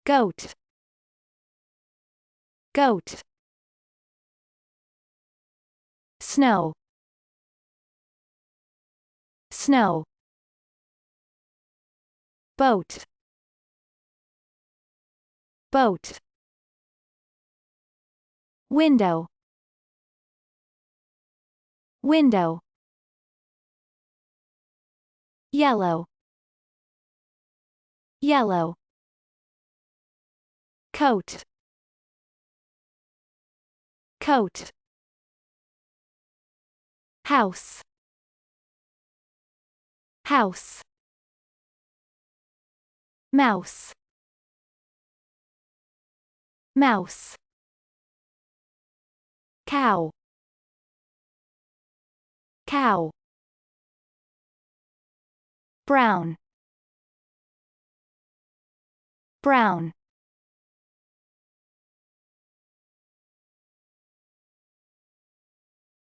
goat, goat. Snow, snow. Boat, boat. Window, window. Yellow, yellow. Coat, coat. House, house. Mouse, mouse. Cow, cow. Brown, brown.